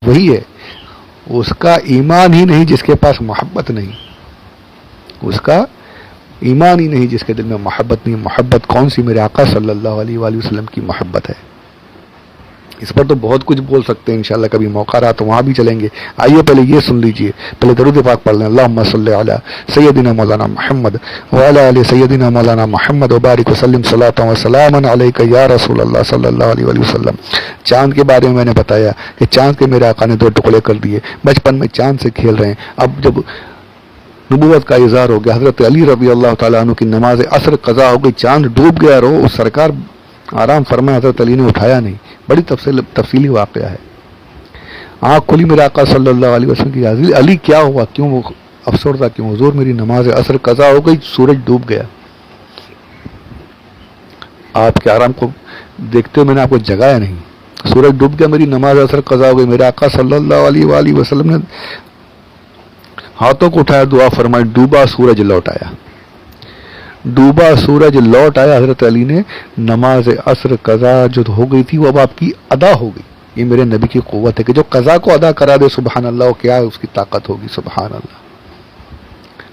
وہی ہے. اس کا ایمان ہی نہیں جس کے پاس محبت نہیں. اس کا ایمان ہی نہیں جس کے دل میں محبت نہیں. محبت کون سی؟ میرے آقا صلی اللہ علیہ وآلہ وسلم کی محبت ہے. اس پر تو بہت کچھ بول سکتے ہیں، انشاءاللہ کبھی موقع رہا تو وہاں بھی چلیں گے. آئیے پہلے یہ سن لیجئے، پہلے درود پاک پڑھ لیں. اللہم صلی علی سیدنا مولانا محمد وعلی آل سیدنا مولانا محمد وبارک وسلم صلاۃ و سلاما علیک یا رسول اللہ صلی اللہ علیہ وآلہ وسلم. چاند کے بارے میں میں نے بتایا کہ چاند کے میرے آقا نے 2 ٹکڑے کر دیے. بچپن میں چاند سے کھیل رہے ہیں. اب جب نبوت کا اظہار ہو گیا، حضرت علی رضی اللہ تعالیٰ عنہ کی نماز عصر قضا ہو گئی، چاند ڈوب گیا. اس سرکار آرام فرمائے، حضرت علی نے اٹھایا نہیں. بڑی تفصیلی واقعہ ہے. آنکھ کھلی میرے آقا صلی اللہ علیہ وسلم کی، علی کیا ہوا، کیوں وہ افسردہ کیوں؟ حضور میری نماز عصر قضا ہو گئی، سورج ڈوب گیا. آپ کے آرام کو دیکھتے ہوئے میں نے آپ کو جگایا نہیں. سورج ڈوب گیا، میری نماز عصر قضا ہو گئی. میرے آقا صلی اللہ علیہ وآلہ وسلم نے ہاتھوں کو اٹھایا، دعا فرمائی، ڈوبا سورج لوٹ آیا. ڈوبا سورج لوٹ آیا. حضرت علی نے نماز عصر قضا جو ہو گئی تھی وہ اب آپ کی ادا ہو گئی. یہ میرے نبی کی قوت ہے کہ جو قضا کو ادا کرا دے. سبحان اللہ، کیا اس کی طاقت ہوگی. سبحان اللہ.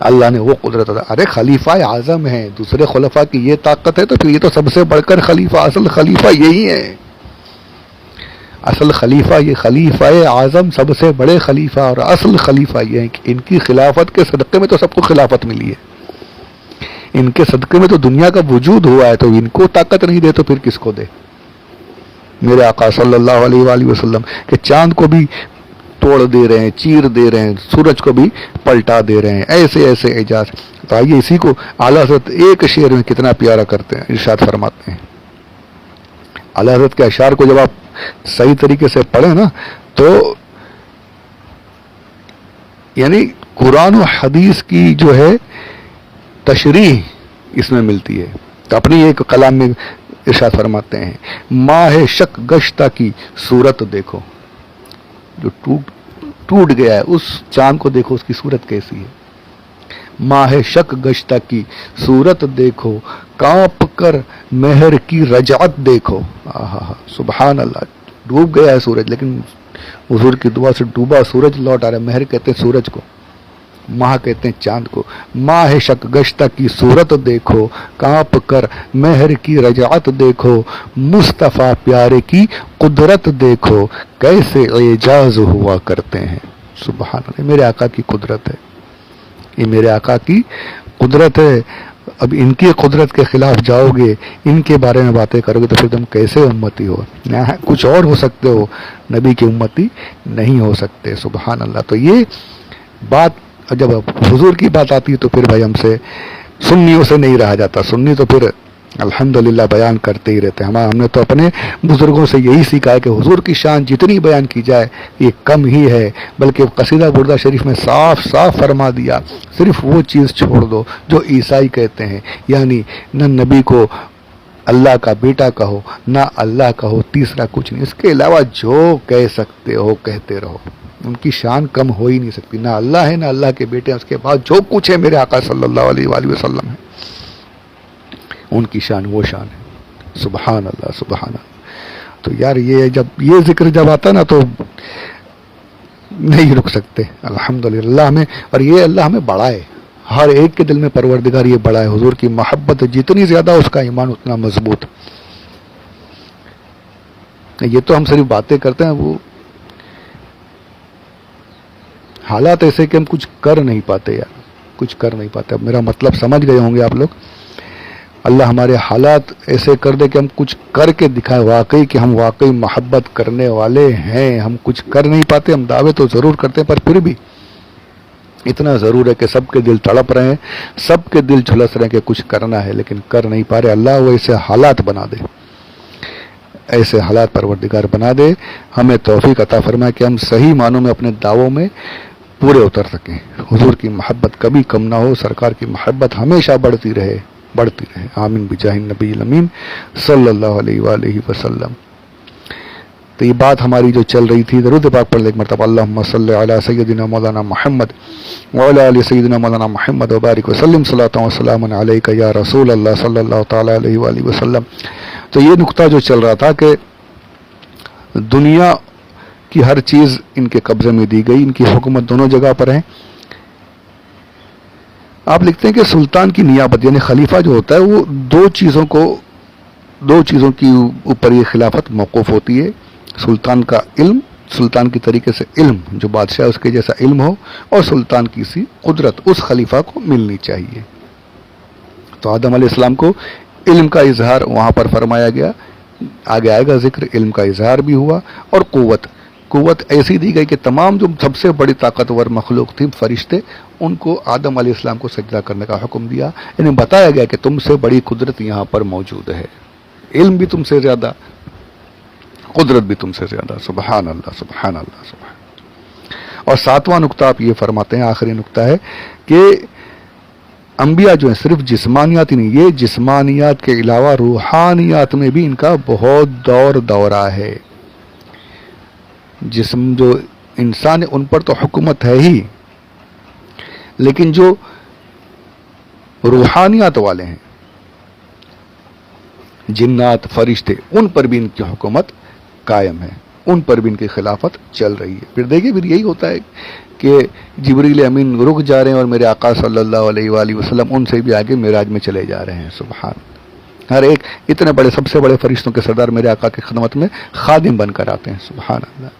اللہ نے وہ قدرت ادا. ارے خلیفہ اعظم ہے، دوسرے خلفاء کی یہ طاقت ہے تو پھر یہ تو سب سے بڑھ کر خلیفہ، اصل خلیفہ یہی ہے. اصل خلیفہ یہ خلیفہ اعظم، سب سے بڑے خلیفہ اور اصل خلیفہ یہ ہیں کہ ان کی خلافت کے صدقے میں تو سب کو خلافت ملی ہے. ان کے صدقے میں تو دنیا کا وجود ہوا ہے، تو ان کو طاقت نہیں دے تو پھر کس کو دے؟ میرے آقا صلی اللہ علیہ وآلہ وسلم کہ چاند کو بھی توڑ دے رہے ہیں، چیر دے رہے ہیں، سورج کو بھی پلٹا دے رہے ہیں. ایسے ایسے اعجاز. تو آئیے اسی کو اعلیٰ حضرت ایک شعر میں کتنا پیارا کرتے ہیں، ارشاد فرماتے ہیں. اعلیٰ حضرت کے اشعار کو جب آپ صحیح طریقے سے پڑھیں نا تو یعنی قرآن و حدیث کی جو ہے تشریح اس میں ملتی ہے. تو اپنی ایک کلام میں ارشاد فرماتے ہیں، ماہ شک گشتہ کی صورت دیکھو. جو ٹوٹ گیا ہے اس چاند کو دیکھو، اس کی صورت کیسی ہے. ماہ شک گشتہ کی صورت دیکھو، کانپ کر مہر کی رجعت دیکھو. سبحان اللہ. ڈوب گیا ہے سورج، لیکن حضور کی دعا سے ڈوبا سورج لوٹ آ رہا ہے. مہر کہتے ہیں سورج کو، ماہ کہتے ہیں چاند کو. ماہ شک گشتہ کی صورت دیکھو، کانپ کر مہر کی رجعت دیکھو، مصطفیٰ پیارے کی قدرت دیکھو، کیسے اعجاز ہوا کرتے ہیں. سبحان اللہ. میرے آقا کی قدرت ہے، یہ میرے آقا کی قدرت ہے. اب ان کی قدرت کے خلاف جاؤ گے، ان کے بارے میں باتیں کرو گے تو پھر تم کیسے امتی ہو؟ کچھ اور ہو سکتے ہو، نبی کی امتی نہیں ہو سکتے. سبحان اللہ. تو یہ بات جب حضور کی بات آتی ہے تو پھر بھائی ہم سے سنیوں سے نہیں رہا جاتا. سنی تو پھر الحمدللہ بیان کرتے ہی رہتے ہیں. ہم نے تو اپنے بزرگوں سے یہی سیکھا ہے کہ حضور کی شان جتنی بیان کی جائے یہ کم ہی ہے. بلکہ قصیدہ بردہ شریف میں صاف صاف فرما دیا، صرف وہ چیز چھوڑ دو جو عیسائی کہتے ہیں، یعنی نہ نبی کو اللہ کا بیٹا کہو، نہ اللہ کہو، تیسرا کچھ نہیں. اس کے علاوہ جو کہہ سکتے ہو کہتے رہو. ان کی شان کم ہو ہی نہیں سکتی. نہ اللہ ہے نہ اللہ کے بیٹے ہیں. اس کے بعد جو کچھ ہے میرے آقا صلی اللہ علیہ وآلہ وسلم ہے، ان کی شان وہ شان ہے. سبحان اللہ. سبحان اللہ. تو یار یہ ذکر جب آتا نا تو نہیں رک سکتے. الحمدللہ ہمیں، اور یہ اللہ ہمیں بڑا ہے، ہر ایک کے دل میں پروردگار یہ بڑا ہے. حضور کی محبت جتنی زیادہ اس کا ایمان اتنا مضبوط. یہ تو ہم صرف باتیں کرتے ہیں، وہ حالات ایسے کہ ہم کچھ کر نہیں پاتے یار، کچھ کر نہیں پاتے. اب میرا مطلب سمجھ گئے ہوں گے آپ لوگ. اللہ ہمارے حالات ایسے کر دے کہ ہم کچھ کر کے دکھائے واقعی کہ ہم واقعی محبت کرنے والے ہیں. ہم کچھ کر نہیں پاتے. ہم دعوے تو ضرور کرتے ہیں پر پھر بھی اتنا ضرور ہے کہ سب کے دل تڑپ رہے ہیں، سب کے دل جھلس رہے ہیں کہ کچھ کرنا ہے لیکن کر نہیں پا رہے. اللہ وہ ایسے حالات بنا دے، ایسے حالات پروردگار بنا دے. ہمیں توفیق عطا فرمائے کہ ہم صحیح معنوں میں اپنے دعووں میں پورے اتر سکیں. حضور کی محبت کبھی کم نہ ہو، سرکار کی محبت ہمیشہ بڑھتی رہے، بڑھتی رہے. آمین بجاہ النبی الامین صلی اللہ علیہ وآلہ وسلم. تو یہ بات ہماری جو چل رہی تھی، درود پاک پڑھ لیں ایک مرتبہ. اللہم صلی علی سیدنا مولانا محمد وعلی آل سیدنا مولانا محمد وبارک وسلم صلاۃ و سلام علیک یا رسول اللہ صلی اللہ تعالی علیہ وآلہ وسلم. تو یہ نقطہ جو چل رہا تھا کہ دنیا کی ہر چیز ان کے قبضے میں دی گئی، ان کی حکومت دونوں جگہ پر ہے۔ آپ لکھتے ہیں کہ سلطان کی نیابت یعنی خلیفہ جو ہوتا ہے وہ دو چیزوں کی اوپر یہ خلافت موقوف ہوتی ہے، سلطان کا علم، سلطان کی طریقے سے علم جو بادشاہ اس کے جیسا علم ہو، اور سلطان کی سی قدرت اس خلیفہ کو ملنی چاہیے۔ تو آدم علیہ السلام کو علم کا اظہار وہاں پر فرمایا گیا، آگے آئے گا ذکر، علم کا اظہار بھی ہوا، اور قوت ایسی دی گئی کہ تمام جو سب سے بڑی طاقتور مخلوق تھی فرشتے، ان کو آدم علیہ السلام کو سجدہ کرنے کا حکم دیا، انہیں بتایا گیا کہ تم سے بڑی قدرت یہاں پر موجود ہے، علم بھی تم سے زیادہ، قدرت بھی تم سے زیادہ۔ سبحان اللہ سبحان اللہ سبحان اللہ۔ اور ساتواں نقطہ آپ یہ فرماتے ہیں، آخری نقطہ ہے کہ انبیاء جو ہیں صرف جسمانیات ہی نہیں، یہ جسمانیات کے علاوہ روحانیات میں بھی ان کا بہت دورہ ہے۔ جسم جو انسان ہے ان پر تو حکومت ہے ہی، لیکن جو روحانیات والے ہیں، جنات، فرشتے، ان پر بھی ان کی حکومت قائم ہے، ان پر بھی ان کی خلافت چل رہی ہے۔ پھر دیکھیے پھر یہی ہوتا ہے کہ جبریل امین رک جا رہے ہیں اور میرے آقا صلی اللہ علیہ وآلہ وسلم ان سے بھی آگے معراج میں چلے جا رہے ہیں۔ سبحان، ہر ایک اتنے بڑے سب سے بڑے فرشتوں کے سردار میرے آقا کی خدمت میں خادم بن کر آتے ہیں۔ سبحان اللہ،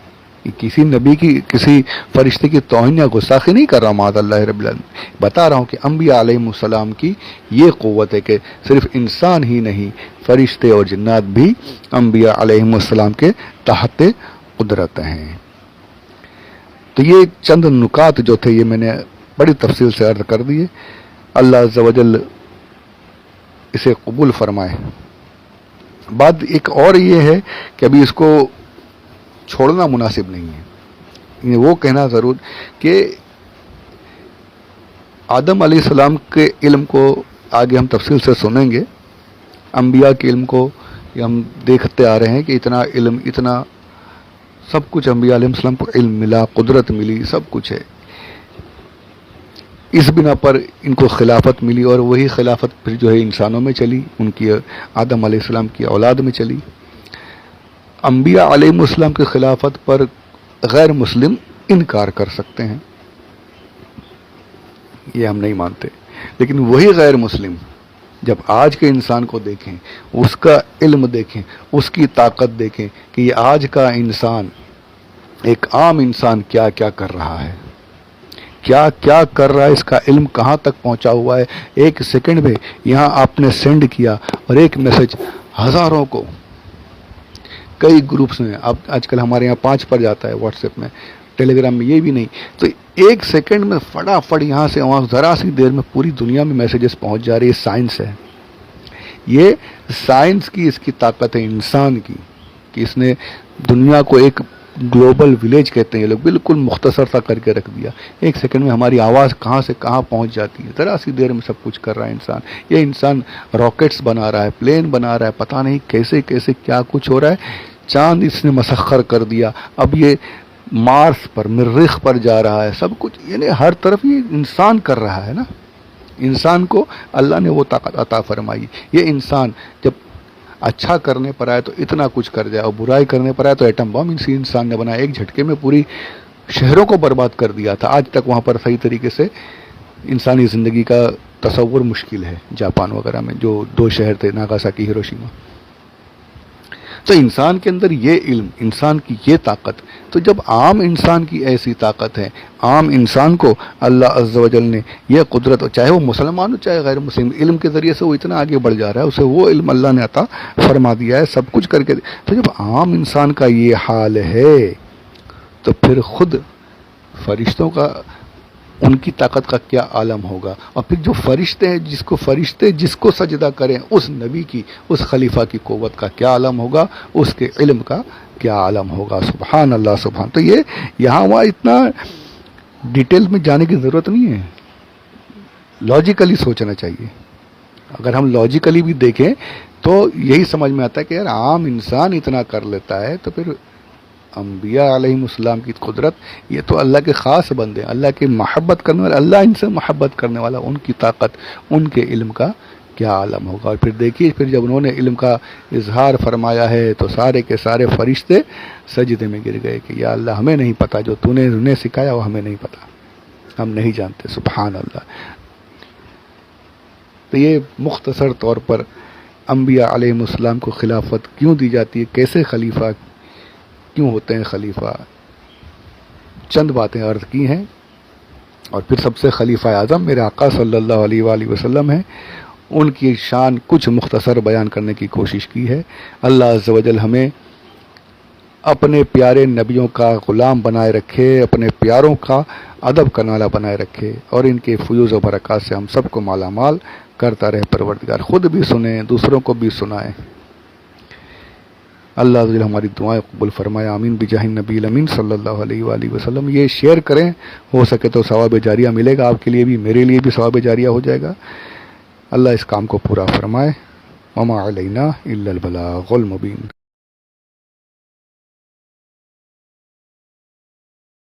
کسی نبی کی کسی فرشتے کی توہین یا گستاخی نہیں کر رہا ہوں، معاذ اللہ رب العالمین، بتا رہا ہوں کہ انبیاء علیہ السلام کی یہ قوت ہے کہ صرف انسان ہی نہیں، فرشتے اور جنات بھی انبیاء علیہ السلام کے تحت قدرت ہیں۔ تو یہ چند نکات جو تھے یہ میں نے بڑی تفصیل سے عرض کر دیے، اللہ عز و جل اسے قبول فرمائے۔ بات ایک اور یہ ہے کہ ابھی اس کو چھوڑنا مناسب نہیں ہے، وہ کہنا ضرور کہ آدم علیہ السلام کے علم کو آگے ہم تفصیل سے سنیں گے، انبیاء کے علم کو ہم دیکھتے آ رہے ہیں کہ اتنا علم، اتنا سب کچھ انبیاء علیہ السلام کو علم ملا، قدرت ملی، سب کچھ ہے، اس بنا پر ان کو خلافت ملی، اور وہی خلافت پھر جو ہے انسانوں میں چلی، ان کی آدم علیہ السلام کی اولاد میں چلی۔ انبیاء علیہ السلام کی خلافت پر غیر مسلم انکار کر سکتے ہیں، یہ ہم نہیں مانتے، لیکن وہی غیر مسلم جب آج کے انسان کو دیکھیں، اس کا علم دیکھیں، اس کی طاقت دیکھیں کہ یہ آج کا انسان، ایک عام انسان کیا کیا کر رہا ہے، کیا کیا کر رہا ہے، اس کا علم کہاں تک پہنچا ہوا ہے، ایک سیکنڈ میں یہاں آپ نے سینڈ کیا اور ایک میسج ہزاروں کو، کئی گروپس میں، اب آج کل ہمارے یہاں 5 پر جاتا ہے، واٹس ایپ میں، ٹیلی گرام میں یہ بھی نہیں، تو ایک سیکنڈ میں فٹافٹ یہاں سے وہاں ذرا سی دیر میں پوری دنیا میں میسیجز پہنچ جا رہی ہے۔ سائنس ہے، یہ سائنس کی اس کی طاقت ہے انسان کی، کہ اس نے دنیا کو ایک گلوبل ولیج کہتے ہیں یہ لوگ، بالکل مختصر سا کر کے رکھ دیا، ایک سیکنڈ میں ہماری آواز کہاں سے کہاں پہنچ جاتی ہے، ذرا سی دیر میں سب کچھ کر رہا ہے انسان۔ یہ انسان راکٹس بنا رہا ہے، پلین بنا رہا ہے، پتہ نہیں کیسے کیسے کیا کچھ ہو رہا ہے، چاند اس نے مسخر کر دیا، اب یہ مارس پر، مریخ پر جا رہا ہے، سب کچھ یعنی ہر طرف یہ انسان کر رہا ہے نا۔ انسان کو اللہ نے وہ طاقت عطا فرمائی، یہ انسان جب اچھا کرنے پر آئے تو اتنا کچھ کر جائے، اور برائی کرنے پر آئے تو ایٹم بم اسی انسان نے بنایا، ایک جھٹکے میں پوری شہروں کو برباد کر دیا تھا۔ آج تک وہاں پر صحیح طریقے سے انسانی زندگی کا تصور مشکل ہے، جاپان وغیرہ میں جو 2 شہر تھے، ناگاساکی، ہیروشیما۔ تو انسان کے اندر یہ علم، انسان کی یہ طاقت، تو جب عام انسان کی ایسی طاقت ہے، عام انسان کو اللہ عز و جل نے یہ قدرت، چاہے وہ مسلمان ہو چاہے غیر مسلم، علم کے ذریعے سے وہ اتنا آگے بڑھ جا رہا ہے، اسے وہ علم اللہ نے عطا فرما دیا ہے، سب کچھ کر کے۔ تو جب عام انسان کا یہ حال ہے تو پھر خود فرشتوں کا، ان کی طاقت کا کیا عالم ہوگا، اور پھر جو فرشتے ہیں، جس کو سجدہ کریں، اس نبی کی، اس خلیفہ کی قوت کا کیا عالم ہوگا، اس کے علم کا کیا عالم ہوگا۔ سبحان اللہ سبحان۔ تو یہ یہاں وہاں اتنا ڈیٹیل میں جانے کی ضرورت نہیں ہے، لاجیکلی سوچنا چاہیے۔ اگر ہم لاجیکلی بھی دیکھیں تو یہی سمجھ میں آتا ہے کہ یار عام انسان اتنا کر لیتا ہے، تو پھر انبیاء علیہ السلام کی قدرت، یہ تو اللہ کے خاص بندے ہیں، اللہ کی محبت کرنے والے، اللہ ان سے محبت کرنے والا، ان کی طاقت، ان کے علم کا کیا عالم ہوگا. اور پھر دیکھیے پھر جب انہوں نے علم کا اظہار فرمایا ہے تو سارے کے سارے فرشتے سجدے میں گر گئے کہ یا اللہ ہمیں نہیں پتا، جو تو نے انہیں سکھایا وہ ہمیں نہیں پتا، ہم نہیں جانتے. سبحان اللہ. تو یہ مختصر طور پر انبیاء علیہ السلام کو خلافت کیوں دی جاتی ہے، کیسے خلیفہ کیوں ہوتے ہیں خلیفہ، چند باتیں عرض کی ہیں. اور پھر سب سے خلیفہ اعظم میرے آقا صلی اللہ علیہ وآلہ وسلم ہیں، ان کی شان کچھ مختصر بیان کرنے کی کوشش کی ہے. اللہ عز و جل ہمیں اپنے پیارے نبیوں کا غلام بنائے رکھے، اپنے پیاروں کا ادب کرنے والا بنائے رکھے، اور ان کے فیوز و برکات سے ہم سب کو مالا مال کرتا رہے پروردگار. خود بھی سنیں، دوسروں کو بھی سنائیں. اللہ عز و جل ہماری دعائیں قبول فرمائے. آمین بجاہ النبی الامین صلی اللہ علیہ وآلہ وسلم. یہ شیئر کریں، ہو سکے تو ثواب جاریہ ملے گا آپ کے لیے بھی، میرے لیے بھی ثواب جاریہ ہو جائے گا. اللہ اس کام کو پورا فرمائے. وما علینا الا البلاغ المبین.